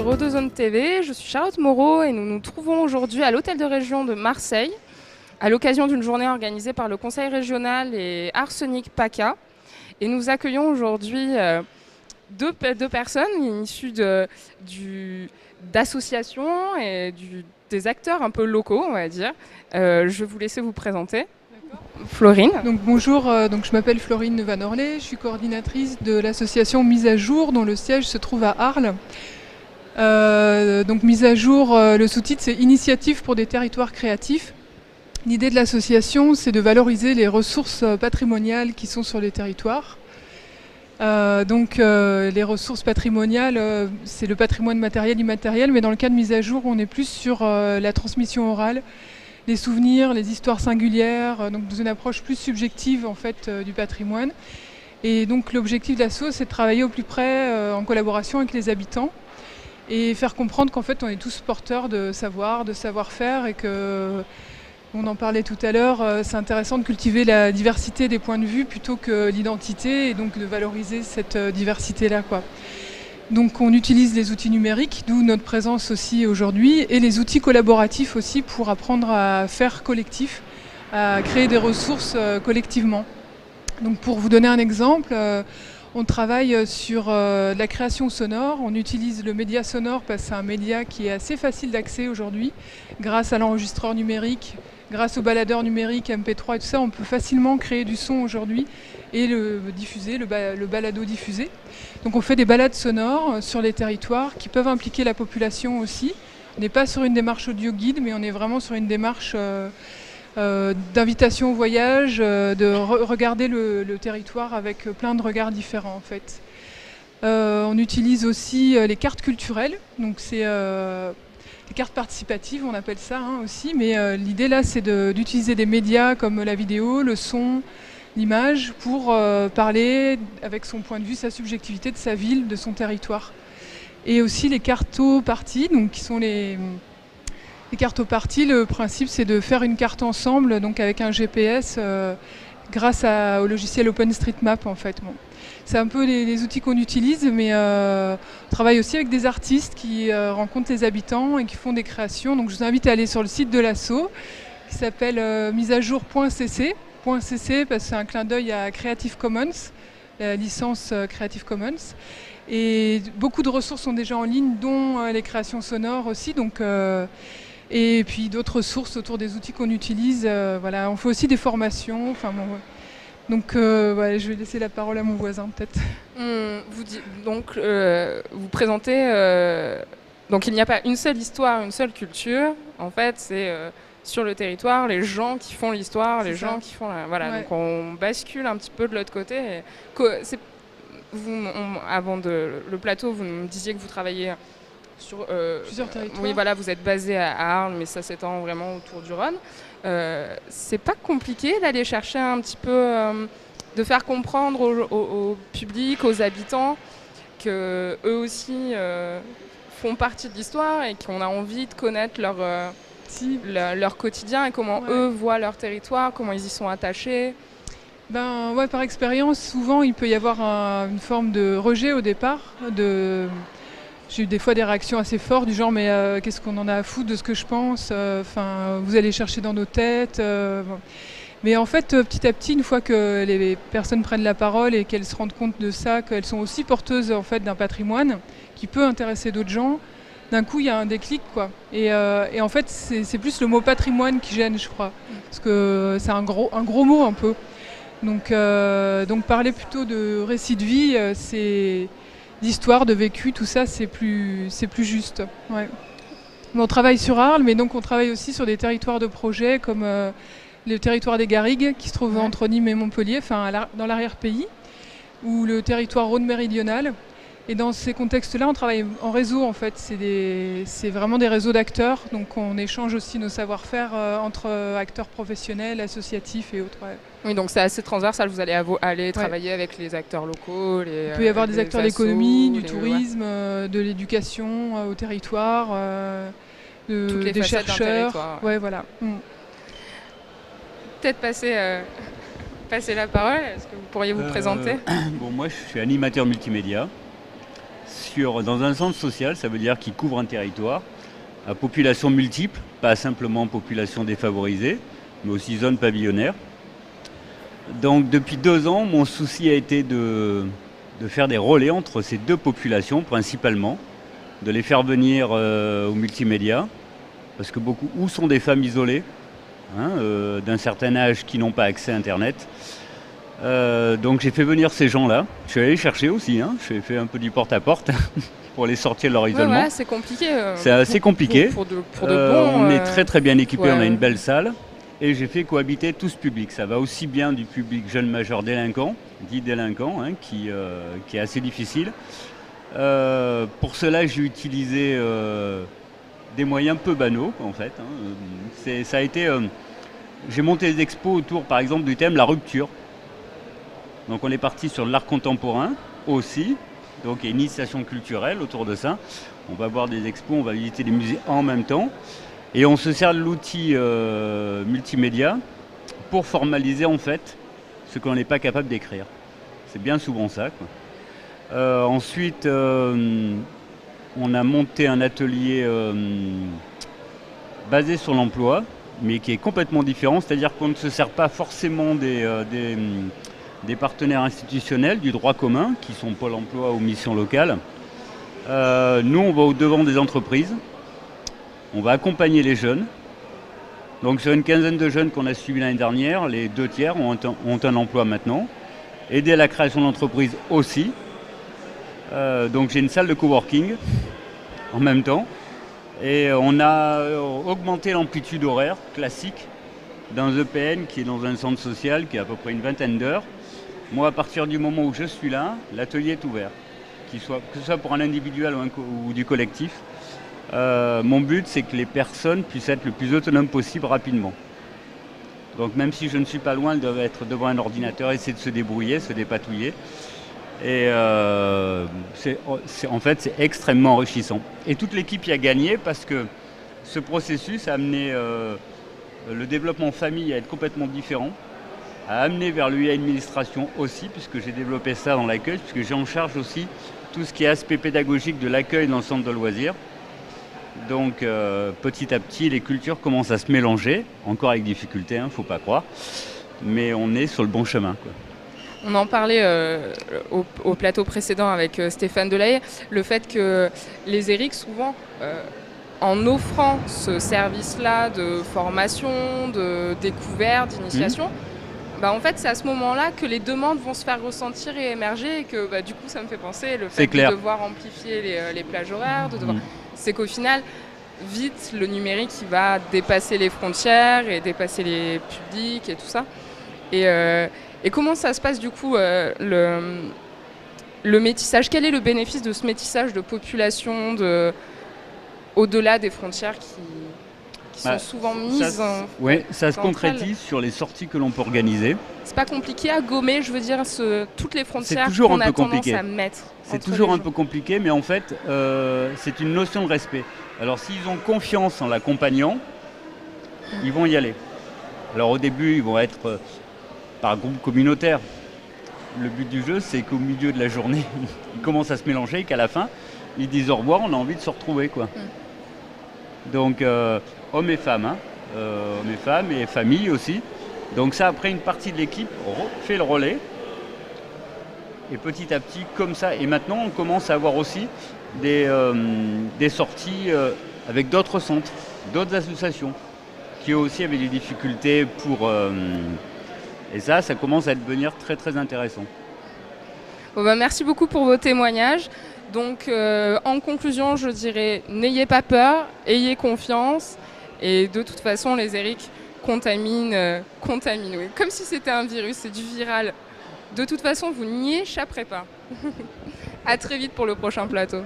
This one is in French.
sur Eau2Zone TV, je suis Charlotte Moreau et nous nous trouvons aujourd'hui à l'hôtel de région de Marseille à l'occasion d'une journée organisée par le conseil régional et Arsenic PACA. Et nous accueillons aujourd'hui deux personnes issues d'associations et des acteurs un peu locaux, on va dire. Je vais vous laisser vous présenter. Florine. Donc bonjour, donc je m'appelle Florine Van Orlé, je suis coordinatrice de l'association Mise à Jour dont le siège se trouve à Arles. Donc Mise à Jour, le sous-titre c'est Initiative pour des territoires créatifs. L'idée de l'association c'est de valoriser les ressources patrimoniales qui sont sur les territoires. Les ressources patrimoniales, c'est le patrimoine matériel, immatériel, mais dans le cas de Mise à Jour on est plus sur la transmission orale, les souvenirs, les histoires singulières, donc dans une approche plus subjective en fait du patrimoine. Et donc l'objectif de l'asso, c'est de travailler au plus près en collaboration avec les habitants et faire comprendre qu'en fait on est tous porteurs de savoir, de savoir-faire et que, on en parlait tout à l'heure, c'est intéressant de cultiver la diversité des points de vue plutôt que l'identité et donc de valoriser cette diversité-là, quoi. Donc on utilise les outils numériques, d'où notre présence aussi aujourd'hui, et les outils collaboratifs aussi pour apprendre à faire collectif, à créer des ressources collectivement. Donc pour vous donner un exemple, on travaille sur la création sonore, on utilise le média sonore parce que c'est un média qui est assez facile d'accès aujourd'hui, grâce à l'enregistreur numérique, grâce au baladeur numérique MP3 et tout ça, on peut facilement créer du son aujourd'hui et le diffuser, le balado diffusé. Donc on fait des balades sonores sur les territoires qui peuvent impliquer la population aussi. On n'est pas sur une démarche audio guide, mais on est vraiment sur une démarche d'invitation au voyage, de regarder le territoire avec plein de regards différents en fait. On utilise aussi les cartes culturelles, donc c'est les cartes participatives, on appelle ça aussi, mais l'idée là c'est d'utiliser des médias comme la vidéo, le son, l'image pour parler avec son point de vue, sa subjectivité de sa ville, de son territoire. Et aussi les cartoparties, donc qui sont les cartoparties, le principe c'est de faire une carte ensemble, donc avec un GPS grâce au logiciel OpenStreetMap en fait. Bon. C'est un peu les outils qu'on utilise, mais on travaille aussi avec des artistes qui rencontrent les habitants et qui font des créations. Donc je vous invite à aller sur le site de l'asso qui s'appelle miseajour.cc. .cc parce que c'est un clin d'œil à Creative Commons, la licence Creative Commons. Et beaucoup de ressources sont déjà en ligne, dont les créations sonores aussi. Donc, et puis d'autres ressources autour des outils qu'on utilise. Voilà. On fait aussi des formations. Enfin, bon, ouais. Donc voilà, je vais laisser la parole à mon voisin peut-être. Vous présentez... donc il n'y a pas une seule histoire, une seule culture. En fait, c'est... sur le territoire, les gens qui font l'histoire, les gens qui font... Voilà, ouais. Donc on bascule un petit peu de l'autre côté. Avant le plateau, vous me disiez que vous travaillez sur... plusieurs territoires. Oui, voilà, vous êtes basé à Arles, mais ça s'étend vraiment autour du Rhône. C'est pas compliqué d'aller chercher un petit peu... de faire comprendre au public, aux habitants, qu'eux aussi font partie de l'histoire et qu'on a envie de connaître leur quotidien et comment eux voient leur territoire, comment ils y sont attachés. Par expérience, souvent il peut y avoir une forme de rejet au départ. J'ai eu des fois des réactions assez fortes du genre mais qu'est-ce qu'on en a à foutre de ce que je pense, vous allez chercher dans nos têtes. Bon. Mais en fait, petit à petit, une fois que les personnes prennent la parole et qu'elles se rendent compte de ça, qu'elles sont aussi porteuses en fait, d'un patrimoine qui peut intéresser d'autres gens, d'un coup, il y a un déclic, quoi. Et en fait, c'est plus le mot patrimoine qui gêne, je crois. Parce que c'est un gros mot, un peu. Donc parler plutôt de récit de vie, c'est d'histoire, de vécu, tout ça, c'est plus juste. Ouais. On travaille sur Arles, mais donc on travaille aussi sur des territoires de projet, comme le territoire des Garrigues, qui se trouve entre Nîmes et Montpellier, dans l'arrière-pays, ou le territoire Rhône-Méridional. Et dans ces contextes-là, on travaille en réseau en fait. C'est vraiment des réseaux d'acteurs. Donc on échange aussi nos savoir-faire entre acteurs professionnels, associatifs et autres. Ouais. Oui, donc c'est assez transversal. Vous allez aller travailler avec les acteurs locaux. Il peut y avoir des acteurs de l'économie, du tourisme, de l'éducation au territoire, des chercheurs. Ouais, voilà. Peut-être passer la parole. Est-ce que vous pourriez vous présenter ? Bon, moi, je suis animateur multimédia. dans un centre social, ça veut dire qu'il couvre un territoire à population multiple, pas simplement population défavorisée, mais aussi zone pavillonnaire. Donc depuis 2 ans, mon souci a été de faire des relais entre ces deux populations principalement, de les faire venir au multimédia, parce que où sont des femmes isolées, d'un certain âge qui n'ont pas accès à Internet. Donc j'ai fait venir ces gens-là. Je suis allé les chercher aussi. J'ai fait un peu du porte-à-porte pour les sortir de leur isolement. Ouais, c'est compliqué. C'est assez compliqué. Pour de bon, on est très très bien équipés, ouais. On a une belle salle. Et j'ai fait cohabiter tout ce public. Ça va aussi bien du public jeune majeur délinquant, dit délinquant, qui est assez difficile. Pour cela, j'ai utilisé des moyens peu banaux, en fait. Ça a été... j'ai monté des expos autour, par exemple, du thème la rupture. Donc on est parti sur l'art contemporain aussi. Donc il y a une initiation culturelle autour de ça. On va voir des expos, on va visiter des musées en même temps. Et on se sert de l'outil multimédia pour formaliser en fait ce qu'on n'est pas capable d'écrire. C'est bien souvent ça, quoi. Ensuite, on a monté un atelier basé sur l'emploi, mais qui est complètement différent. C'est-à-dire qu'on ne se sert pas forcément des partenaires institutionnels du droit commun, qui sont Pôle emploi ou missions locales. Nous, on va au-devant des entreprises. On va accompagner les jeunes. Donc sur une quinzaine de jeunes qu'on a suivis l'année dernière, les 2/3 ont un emploi maintenant. Aider à la création d'entreprises aussi. Donc j'ai une salle de coworking en même temps. Et on a augmenté l'amplitude horaire classique d'un EPN qui est dans un centre social qui est à peu près une 20aine d'heures. Moi, à partir du moment où je suis là, l'atelier est ouvert. Que ce soit pour un individuel ou du collectif. Mon but, c'est que les personnes puissent être le plus autonomes possible rapidement. Donc même si je ne suis pas loin, elles doivent être devant un ordinateur, essayer de se débrouiller, se dépatouiller. Et en fait, c'est extrêmement enrichissant. Et toute l'équipe y a gagné parce que ce processus a amené le développement famille à être complètement différent, a amené vers l'UI-administration aussi, puisque j'ai développé ça dans l'accueil, puisque j'ai en charge aussi tout ce qui est aspect pédagogique de l'accueil dans le centre de loisirs. Donc petit à petit, les cultures commencent à se mélanger, encore avec difficulté, faut pas croire, mais on est sur le bon chemin, quoi. On en parlait au plateau précédent avec Stéphane Delahaye, le fait que les ERIC, souvent, en offrant ce service-là de formation, de découverte, d'initiation, en fait, c'est à ce moment-là que les demandes vont se faire ressentir et émerger, et que du coup, ça me fait penser, le fait de devoir amplifier les plages horaires, c'est qu'au final, vite, le numérique il va dépasser les frontières et dépasser les publics et tout ça. Et comment ça se passe du coup, le métissage? Quel est le bénéfice de ce métissage de population au-delà des frontières qui sont souvent mises ça se concrétise sur les sorties que l'on peut organiser. C'est pas compliqué à gommer, je veux dire, toutes les frontières qu'on a tendance à mettre. C'est toujours un peu compliqué, mais en fait, c'est une notion de respect. Alors s'ils ont confiance en l'accompagnant, ils vont y aller. Alors au début, ils vont être par groupe communautaire. Le but du jeu, c'est qu'au milieu de la journée, ils commencent à se mélanger et qu'à la fin, ils disent au revoir, on a envie de se retrouver, quoi. Donc hommes et femmes, hommes et femmes et familles aussi. Donc ça, après, une partie de l'équipe fait le relais. Et petit à petit, comme ça. Et maintenant, on commence à avoir aussi des sorties avec d'autres centres, d'autres associations, qui aussi avaient des difficultés pour... et ça commence à devenir très très intéressant. Bon, merci beaucoup pour vos témoignages. Donc en conclusion, je dirais, n'ayez pas peur, ayez confiance. Et de toute façon, les ERIC contaminent, oui. Comme si c'était un virus, c'est du viral. De toute façon, vous n'y échapperez pas. À très vite pour le prochain plateau.